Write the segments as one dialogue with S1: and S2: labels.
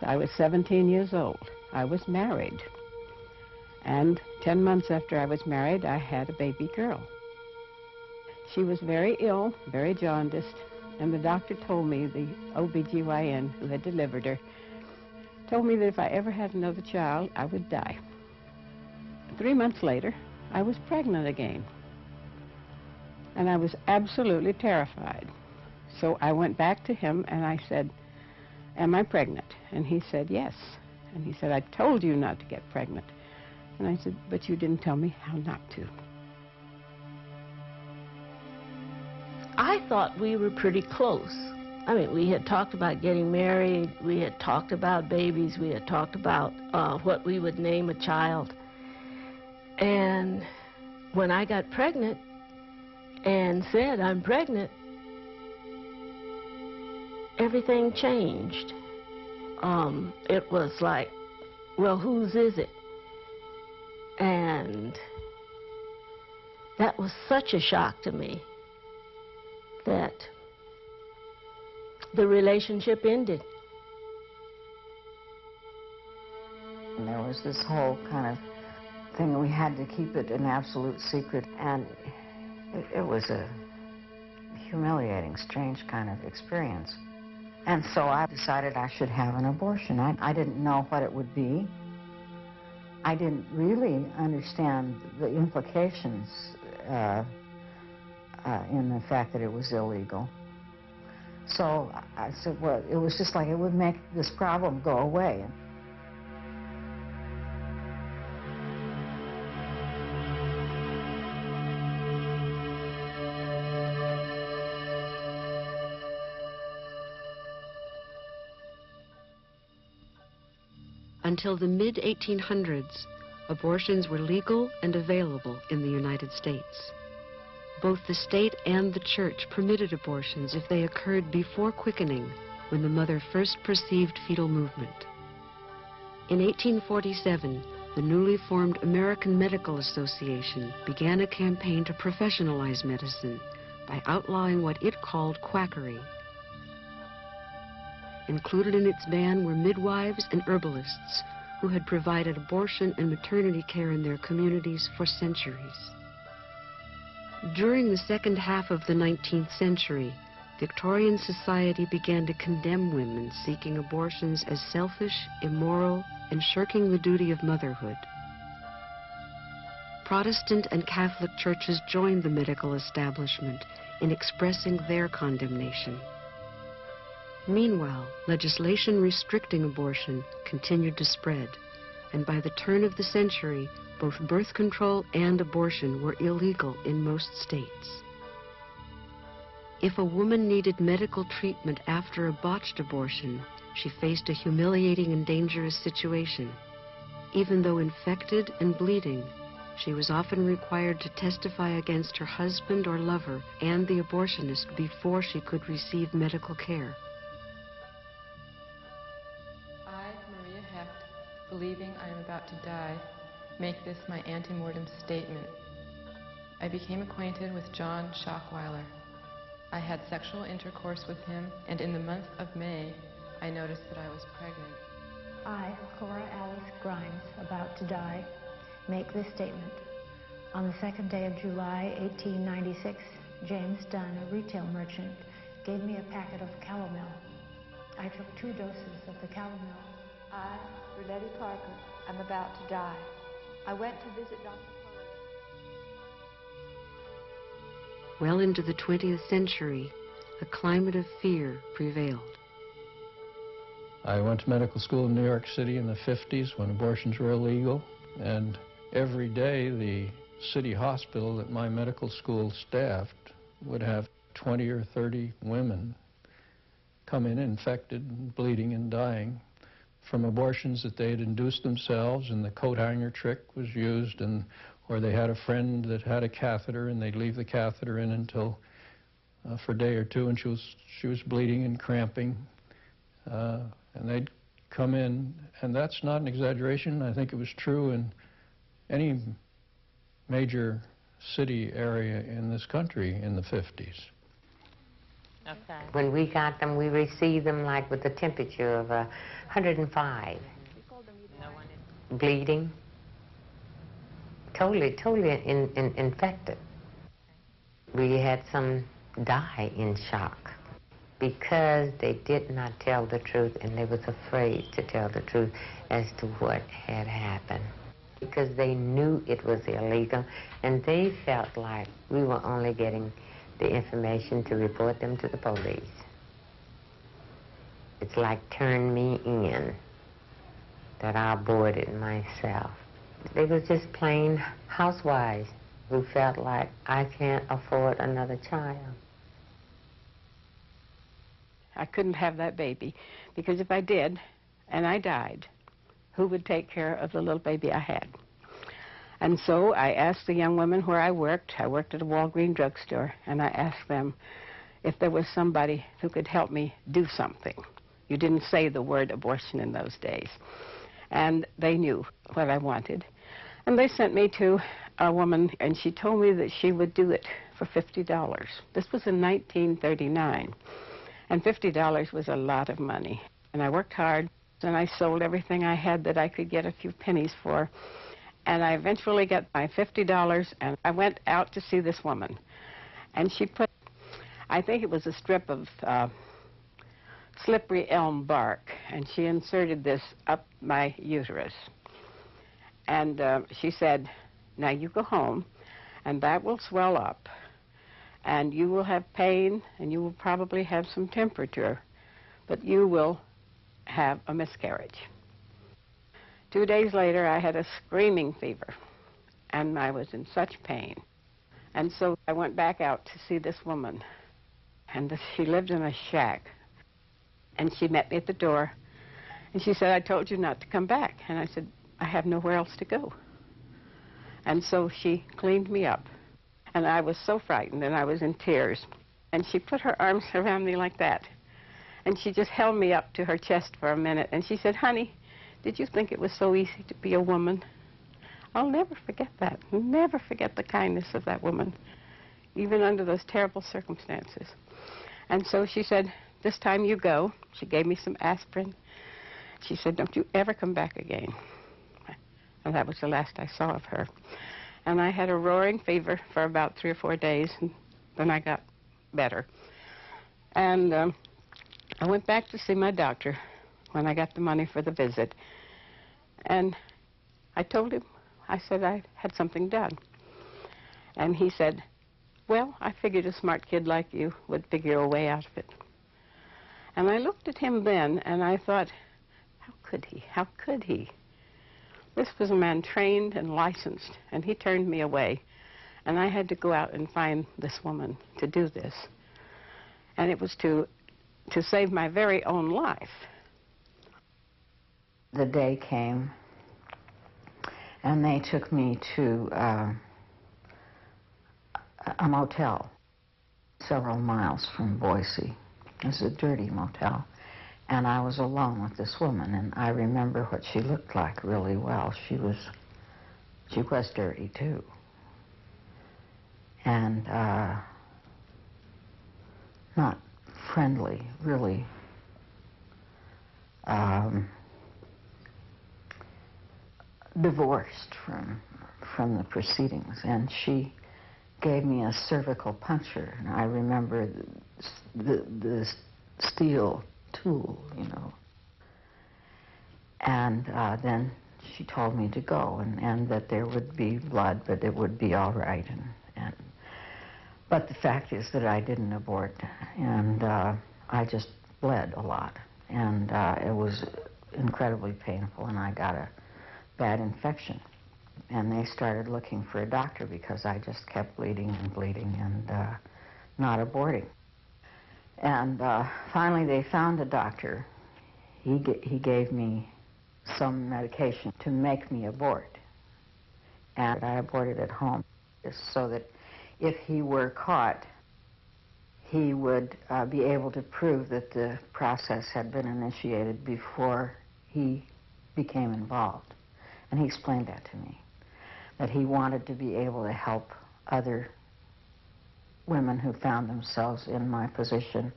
S1: I was 17 years old. I was married. And 10 months after I was married, I had a baby girl. She was very ill, very jaundiced, and the doctor told me, the OBGYN who had delivered her, told me that if I ever had another child, I would die. 3 months later, I was pregnant again. And I was absolutely terrified. So I went back to him and I said, "Am I pregnant?" And he said, "Yes." And he said, "I told you not to get pregnant." And I said, "But you didn't tell me how not to."
S2: I thought we were pretty close. I mean, we had talked about getting married, we had talked about babies, we had talked about what we would name a child. And when I got pregnant and said, "I'm pregnant," everything changed. It was like, well, whose is it? And that was such a shock to me that the relationship ended.
S3: And there was this whole kind of thing that we had to keep it an absolute secret, and it was a humiliating, strange kind of experience. And so I decided I should have an abortion. I didn't know what it would be. I didn't really understand the implications in the fact that it was illegal. So I said, well, it was just like it would make this problem go away.
S4: Until the mid-1800s, abortions were legal and available in the United States. Both the state and the church permitted abortions if they occurred before quickening, when the mother first perceived fetal movement. In 1847, the newly formed American Medical Association began a campaign to professionalize medicine by outlawing what it called quackery. Included in its ban were midwives and herbalists who had provided abortion and maternity care in their communities for centuries. During the second half of the 19th century, Victorian society began to condemn women seeking abortions as selfish, immoral, and shirking the duty of motherhood. Protestant and Catholic churches joined the medical establishment in expressing their condemnation. Meanwhile, legislation restricting abortion continued to spread, and by the turn of the century, both birth control and abortion were illegal in most states. If a woman needed medical treatment after a botched abortion, she faced a humiliating and dangerous situation. Even though infected and bleeding, she was often required to testify against her husband or lover and the abortionist before she could receive medical care.
S5: Believing I am about to die, make this my antemortem statement. I became acquainted with John Schockweiler. I had sexual intercourse with him, and in the month of May, I noticed that I was pregnant.
S6: I, Cora Alice Grimes, about to die, make this statement. On the second day of July, 1896, James Dunn, a retail merchant, gave me a packet of calomel. I took 2 doses of the calomel.
S7: I, Roletti Parker, am about to die. I went to visit Dr.
S4: Well into the 20th century, a climate of fear prevailed.
S8: I went to medical school in New York City in the 50s when abortions were illegal, and every day the city hospital that my medical school staffed would have 20 or 30 women come in infected, bleeding, and dying from abortions that they had induced themselves, and the coat hanger trick was used, and or they had a friend that had a catheter and they'd leave the catheter in until for a day or two, and she was bleeding and cramping, and they'd come in, and that's not an exaggeration. I think it was true in any major city area in this country in the 50s.
S9: Okay. When we got them, we received them like with a temperature of 105. Bleeding. Totally infected. We had some die in shock because they did not tell the truth, and they was afraid to tell the truth as to what had happened, because they knew it was illegal, and they felt like we were only getting the information to report them to the police. It's like turn me in, that I aborted myself. They was just plain housewives who felt like, I can't afford another child.
S1: I couldn't have that baby, because if I did, and I died, who would take care of the little baby I had? And so I asked the young women where I worked at a Walgreens drugstore, and I asked them if there was somebody who could help me do something. You didn't say the word abortion in those days. And they knew what I wanted. And they sent me to a woman, and she told me that she would do it for $50. This was in 1939, and $50 was a lot of money. And I worked hard, and I sold everything I had that I could get a few pennies for. And I eventually got my $50, and I went out to see this woman. And she put, I think it was a strip of slippery elm bark, and she inserted this up my uterus. And she said, now you go home, and that will swell up, and you will have pain, and you will probably have some temperature, but you will have a miscarriage. 2 days later, I had a screaming fever, and I was in such pain. And so I went back out to see this woman, and she lived in a shack. And she met me at the door, and she said, I told you not to come back. And I said, I have nowhere else to go. And so she cleaned me up, and I was so frightened, and I was in tears. And she put her arms around me like that, and she just held me up to her chest for a minute, and she said, honey, did you think it was so easy to be a woman? I'll never forget that. Never forget the kindness of that woman, even under those terrible circumstances. And so she said, this time you go. She gave me some aspirin. She said, don't you ever come back again. And that was the last I saw of her. And I had a roaring fever for about 3 or 4 days, and then I got better. And I went back to see my doctor when I got the money for the visit. And I told him, I said I had something done. And he said, well, I figured a smart kid like you would figure a way out of it. And I looked at him then, and I thought, how could he? How could he? This was a man trained and licensed, and he turned me away. And I had to go out and find this woman to do this. And it was to save my very own life.
S3: The day came, and they took me to a motel several miles from Boise. It was a dirty motel, and I was alone with this woman, and I remember what she looked like really well. She was dirty too, and not friendly, really. Divorced from the proceedings, and she gave me a cervical puncture, and I remember the steel tool, you know. And then she told me to go, and that there would be blood, but it would be all right. But the fact is that I didn't abort, and I just bled a lot, and it was incredibly painful, and I got a bad infection. And they started looking for a doctor because I just kept bleeding and not aborting. And finally they found a doctor. He gave me some medication to make me abort. And I aborted at home, so that if he were caught, he would be able to prove that the process had been initiated before he became involved. And he explained that to me, that he wanted to be able to help other women who found themselves in my position,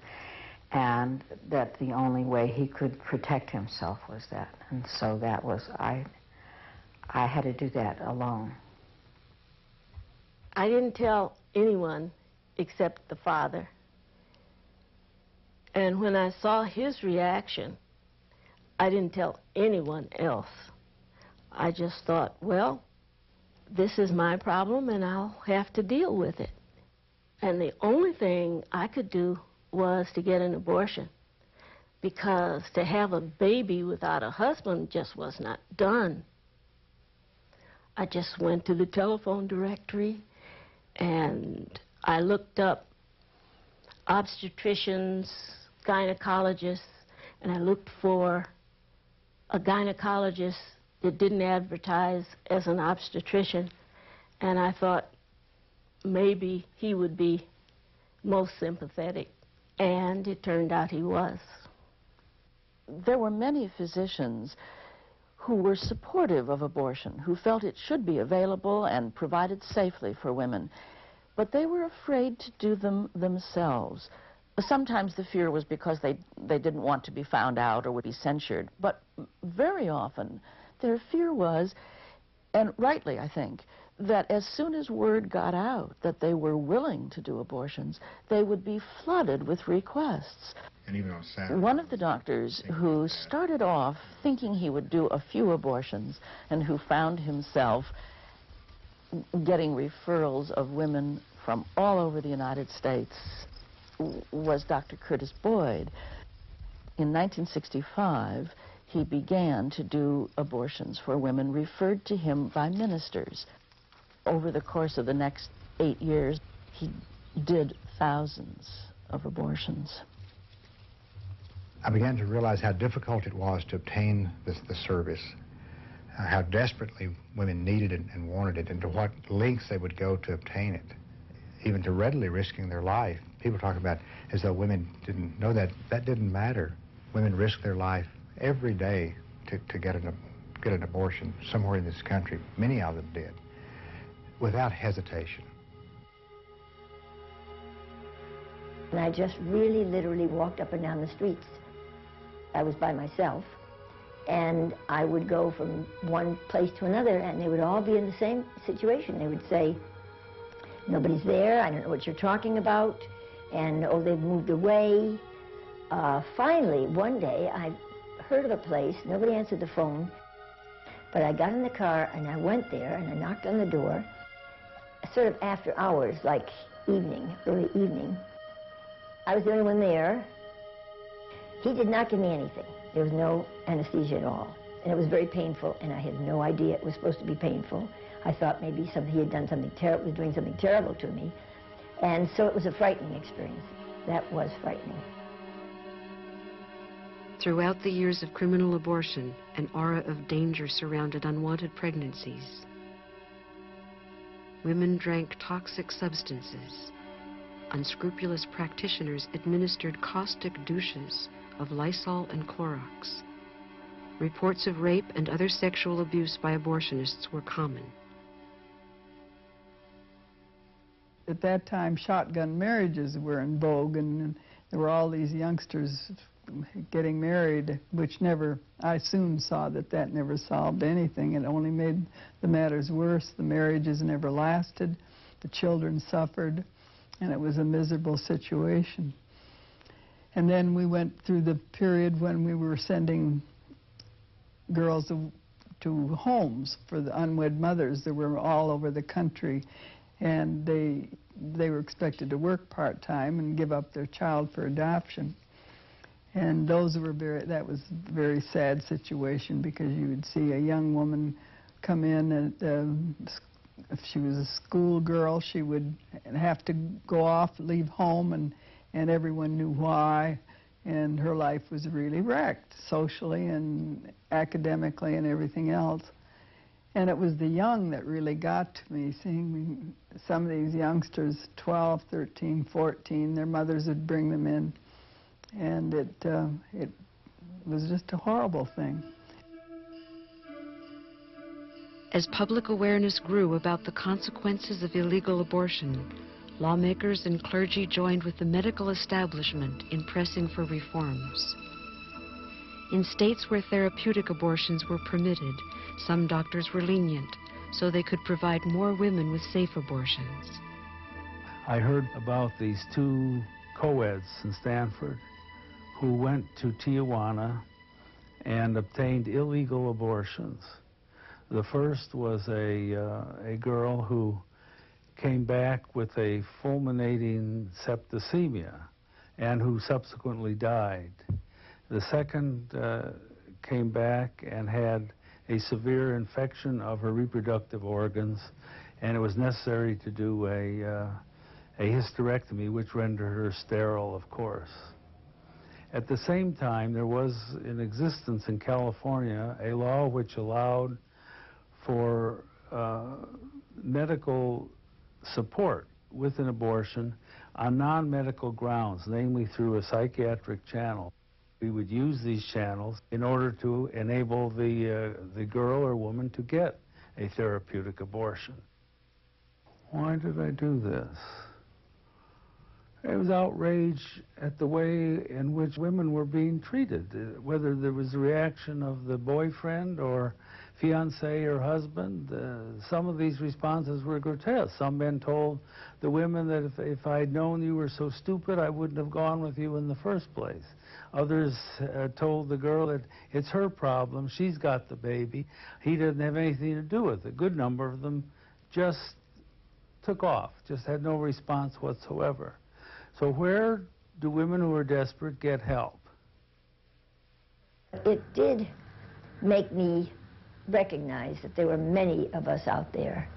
S3: and that the only way he could protect himself was that. And so that was, I had to do that alone.
S2: I didn't tell anyone except the father. And when I saw his reaction, I didn't tell anyone else. I just thought, well, this is my problem and I'll have to deal with it. And the only thing I could do was to get an abortion, because to have a baby without a husband just was not done. I just went to the telephone directory and I looked up obstetricians, gynecologists, and I looked for a gynecologist that didn't advertise as an obstetrician, and I thought maybe he would be most sympathetic, and it turned out he was.
S10: There were many physicians who were supportive of abortion, who felt it should be available and provided safely for women, but they were afraid to do them themselves. Sometimes the fear was because they didn't want to be found out or would be censured, but very often their fear was, and rightly I think, that as soon as word got out that they were willing to do abortions, they would be flooded with requests.
S11: And even on Saturday,
S10: one of the doctors who started off thinking he would do a few abortions and who found himself getting referrals of women from all over the United States was Dr. Curtis Boyd. In 1965, he began to do abortions for women referred to him by ministers. Over the course of the next 8 years, he did thousands of abortions.
S11: I began to realize how difficult it was to obtain the service, how desperately women needed it and wanted it, and to what lengths they would go to obtain it, even to readily risking their life. People talk about as though women didn't know that. That didn't matter. Women risk their life every day to get an abortion somewhere in this country. Many of them did, without hesitation.
S12: And I just really literally walked up and down the streets. I was by myself, and I would go from one place to another, and they would all be in the same situation. They would say, nobody's there, I don't know what you're talking about, and oh, they've moved away. Finally, one day, I heard of a place, nobody answered the phone, but I got in the car and I went there and I knocked on the door, sort of after hours, like evening, early evening. I was the only one there. He did not give me anything. There was no anesthesia at all. And it was very painful, and I had no idea it was supposed to be painful. I thought maybe he had done something terrible, was doing something terrible to me. And so it was a frightening experience. That was frightening.
S4: Throughout the years of criminal abortion, an aura of danger surrounded unwanted pregnancies. Women drank toxic substances. Unscrupulous practitioners administered caustic douches of Lysol and Clorox. Reports of rape and other sexual abuse by abortionists were common.
S13: At that time, shotgun marriages were in vogue, and there were all these youngsters getting married, which I soon saw that never solved anything. It only made the matters worse. The marriages never lasted, the children suffered, and it was a miserable situation. And then we went through the period when we were sending girls to homes for the unwed mothers that were all over the country, and they were expected to work part-time and give up their child for adoption. And that was a very sad situation, because you would see a young woman come in, and if she was a schoolgirl, she would have to go off, leave home, and everyone knew why, and her life was really wrecked, socially and academically and everything else. And it was the young that really got to me, seeing some of these youngsters, 12, 13, 14, their mothers would bring them in, and it was just a horrible thing.
S4: As public awareness grew about the consequences of illegal abortion, lawmakers and clergy joined with the medical establishment in pressing for reforms. In states where therapeutic abortions were permitted, some doctors were lenient, so they could provide more women with safe abortions.
S14: I heard about these two co-eds in Stanford who went to Tijuana and obtained illegal abortions. The first was a girl who came back with a fulminating septicemia and who subsequently died. The second came back and had a severe infection of her reproductive organs, and it was necessary to do a hysterectomy, which rendered her sterile, of course. At the same time, there was in existence in California a law which allowed for medical support with an abortion on non-medical grounds, namely through a psychiatric channel. We would use these channels in order to enable the girl or woman to get a therapeutic abortion. Why did I do this? It was outrage at the way in which women were being treated, whether there was a reaction of the boyfriend or fiancé or husband. Some of these responses were grotesque. Some men told the women that if I'd known you were so stupid, I wouldn't have gone with you in the first place. Others told the girl that it's her problem, she's got the baby, he doesn't have anything to do with it. A good number of them just took off, just had no response whatsoever. So where do women who are desperate get help?
S12: It did make me recognize that there were many of us out there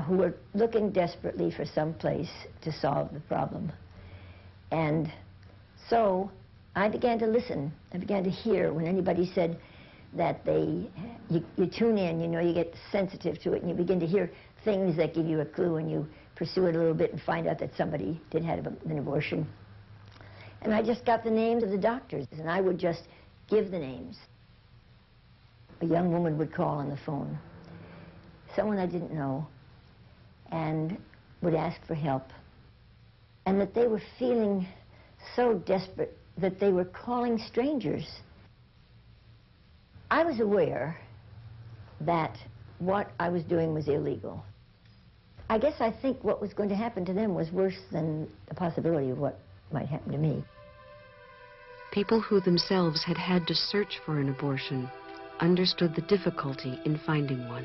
S12: who were looking desperately for some place to solve the problem. And so I began to listen. I began to hear when anybody said that you tune in, you know, you get sensitive to it, and you begin to hear things that give you a clue, and you pursue it a little bit and find out that somebody did have an abortion. And I just got the names of the doctors, and I would just give the names. A young woman would call on the phone, someone I didn't know, and would ask for help. And that they were feeling so desperate that they were calling strangers. I was aware that what I was doing was illegal. I guess I think what was going to happen to them was worse than the possibility of what might happen to me.
S4: People who themselves had had to search for an abortion understood the difficulty in finding one.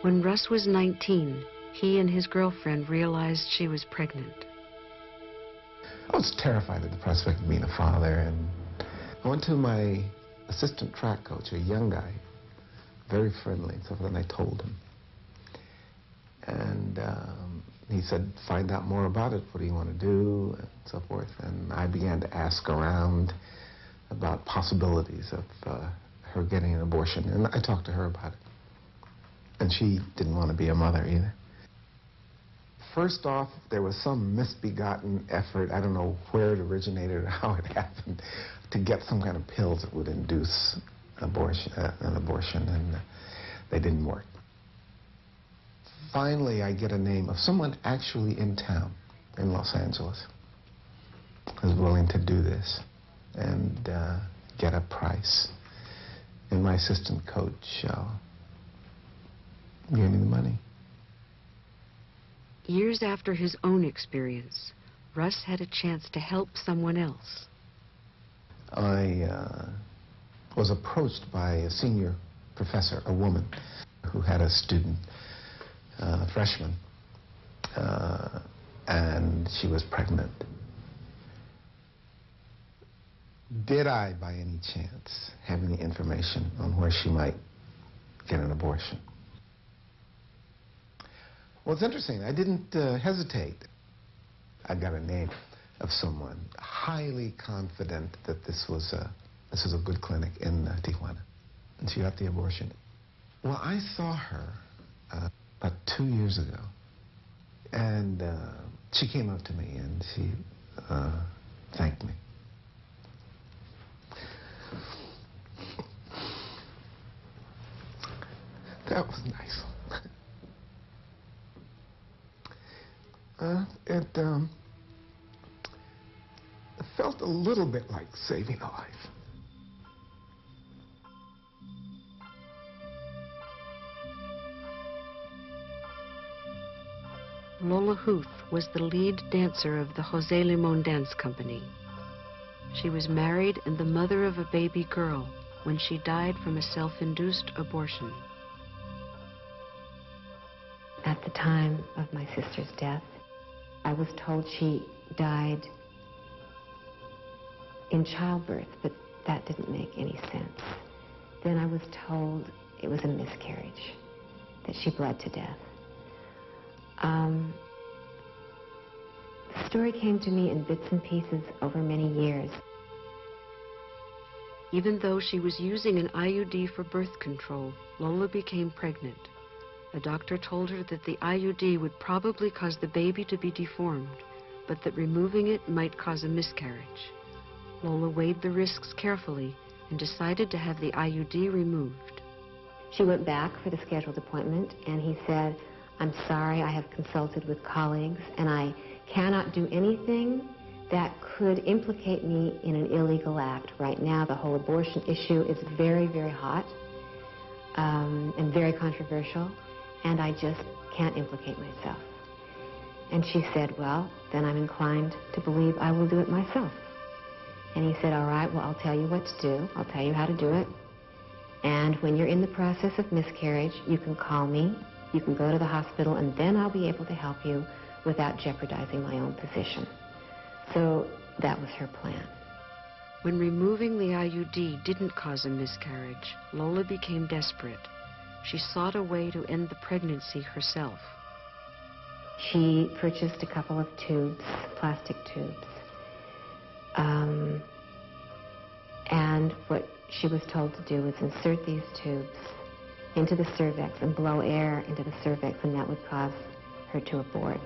S4: When Russ was 19, he and his girlfriend realized she was pregnant.
S15: I was terrified at the prospect of being a father, and I went to my assistant track coach, a young guy, very friendly, and so then I told him. And he said, find out more about it. What do you want to do? And so forth. And I began to ask around about possibilities of her getting an abortion. And I talked to her about it. And she didn't want to be a mother either. First off, there was some misbegotten effort, I don't know where it originated or how it happened, to get some kind of pills that would induce an abortion, and they didn't work. Finally, I get a name of someone actually in town in Los Angeles who's willing to do this and get a price. And my assistant coach gave me the money.
S4: Years after his own experience, Russ had a chance to help someone else.
S15: I was approached by a senior professor, a woman, who had a student, freshman, and she was pregnant. Did I, by any chance, have any information on where she might get an abortion? Well, it's interesting. I didn't hesitate. I got a name of someone highly confident that this was a good clinic in Tijuana, and she got the abortion. Well, I saw her about 2 years ago, and she came up to me and she thanked me. That was nice. It felt a little bit like saving a life.
S4: Lola Huth was the lead dancer of the José Limón Dance Company. She was married and the mother of a baby girl when she died from a self-induced abortion.
S9: At the time of my sister's death, I was told she died in childbirth, but that didn't make any sense. Then I was told it was a miscarriage, that she bled to death. The story came to me in bits and pieces over many years.
S4: Even though she was using an IUD for birth control, Lola became pregnant. The doctor told her that the IUD would probably cause the baby to be deformed, but that removing it might cause a miscarriage. Lola weighed the risks carefully and decided to have the IUD removed.
S9: She went back for the scheduled appointment, and he said, "I'm sorry, I have consulted with colleagues, and I cannot do anything that could implicate me in an illegal act. Right now, the whole abortion issue is very, very hot and very controversial, and I just can't implicate myself." And she said, "Well, then I'm inclined to believe I will do it myself." And he said, "All right, well, I'll tell you what to do. I'll tell you how to do it. And when you're in the process of miscarriage, you can call me, you can go to the hospital, and then I'll be able to help you without jeopardizing my own position." So that was her plan.
S4: When removing the IUD didn't cause a miscarriage, Lola became desperate. She sought a way to end the pregnancy herself.
S9: She purchased a couple of tubes, plastic tubes. And what she was told to do was insert these tubes into the cervix and blow air into the cervix, and that would cause her to abort.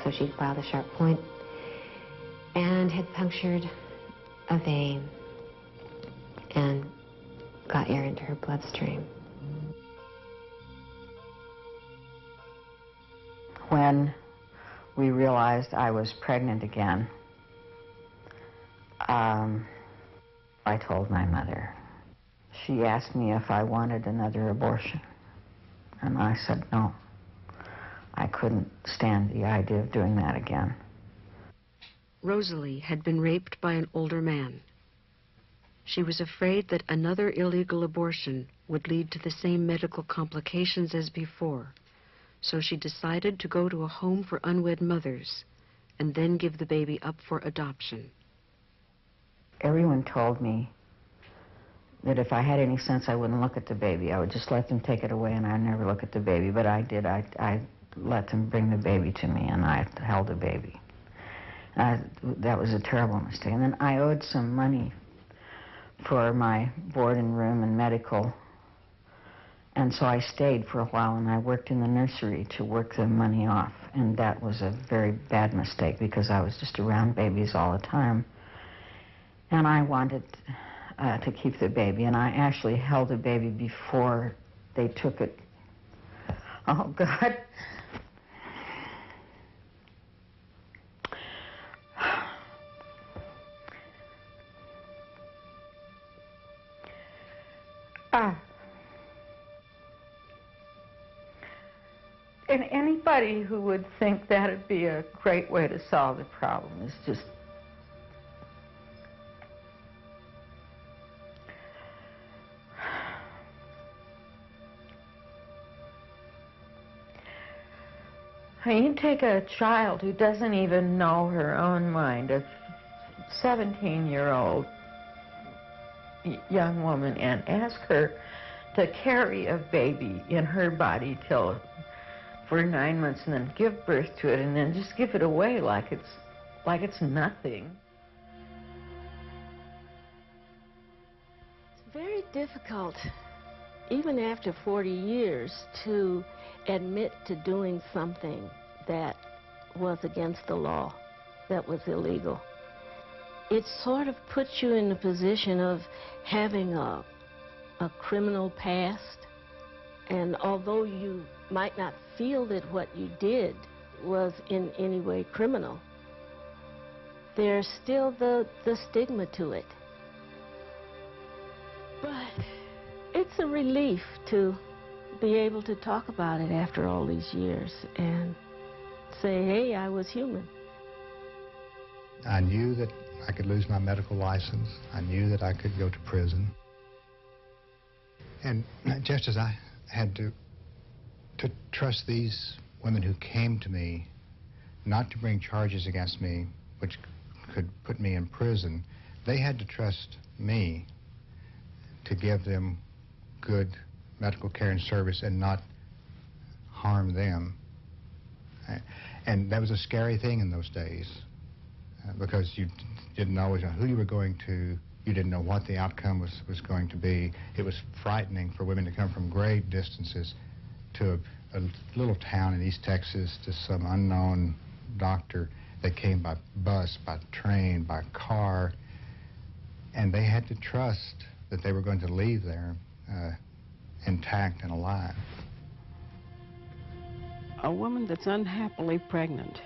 S9: So she filed a sharp point and had punctured a vein and got air into her bloodstream.
S3: When we realized I was pregnant again, I told my mother. She asked me if I wanted another abortion, and I said no. I couldn't stand the idea of doing that again.
S4: Rosalie had been raped by an older man. She was afraid that another illegal abortion would lead to the same medical complications as before, so she decided to go to a home for unwed mothers and then give the baby up for adoption.
S3: Everyone told me that if I had any sense, I wouldn't look at the baby. I would just let them take it away, and I'd never look at the baby. But I did. I let them bring the baby to me, and I held the baby. That was a terrible mistake. And then I owed some money for my board and room and medical. And so I stayed for a while, and I worked in the nursery to work the money off. And that was a very bad mistake because I was just around babies all the time. And I wanted to keep the baby, and I actually held the baby before they took it. Oh, God. And anybody who would think that would be a great way to solve the problem is just... You take a child who doesn't even know her own mind, a 17-year-old young woman, and ask her to carry a baby in her body for 9 months and then give birth to it and then just give it away like it's nothing.
S2: It's very difficult, even after 40 years, to admit to doing something that was against the law, that was illegal. It sort of puts you in the position of having a criminal past, and although you might not feel that what you did was in any way criminal. There's still the stigma to it. But it's a relief to be able to talk about it after all these years and say, hey, I was human.
S11: I knew that I could lose my medical license. I knew that I could go to prison. And just as I had to trust these women who came to me not to bring charges against me which could put me in prison, they had to trust me to give them good medical care and service and not harm them. And that was a scary thing in those days because you didn't always know who you were going to. You didn't know what the outcome was going to be. It was frightening for women to come from great distances to a little town in East Texas to some unknown doctor that came by bus, by train, by car, and they had to trust that they were going to leave there intact and alive.
S1: A woman that's unhappily pregnant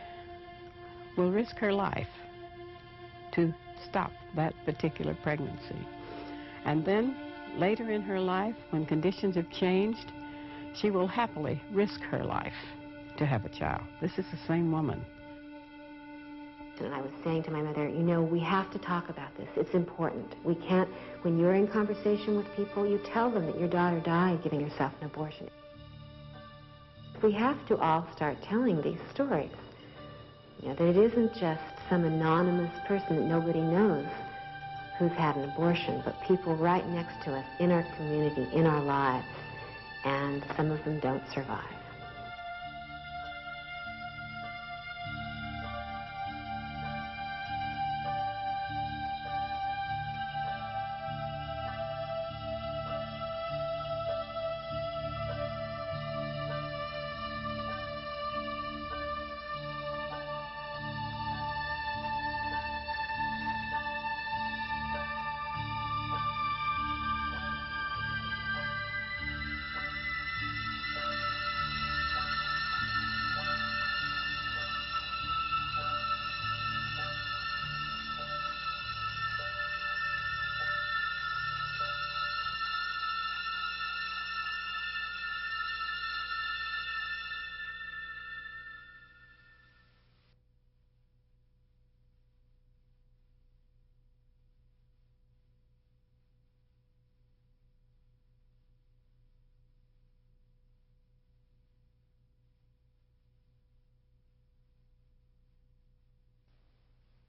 S1: will risk her life to stop that particular pregnancy. And then later in her life, when conditions have changed, she will happily risk her life to have a child. This is the same woman.
S16: And I was saying to my mother, you know, we have to talk about this. It's important. We can't, when you're in conversation with people, you tell them that your daughter died giving herself an abortion. We have to all start telling these stories. You know, that it isn't just some anonymous person that nobody knows who's had an abortion, but people right next to us in our community, in our lives, and some of them don't survive.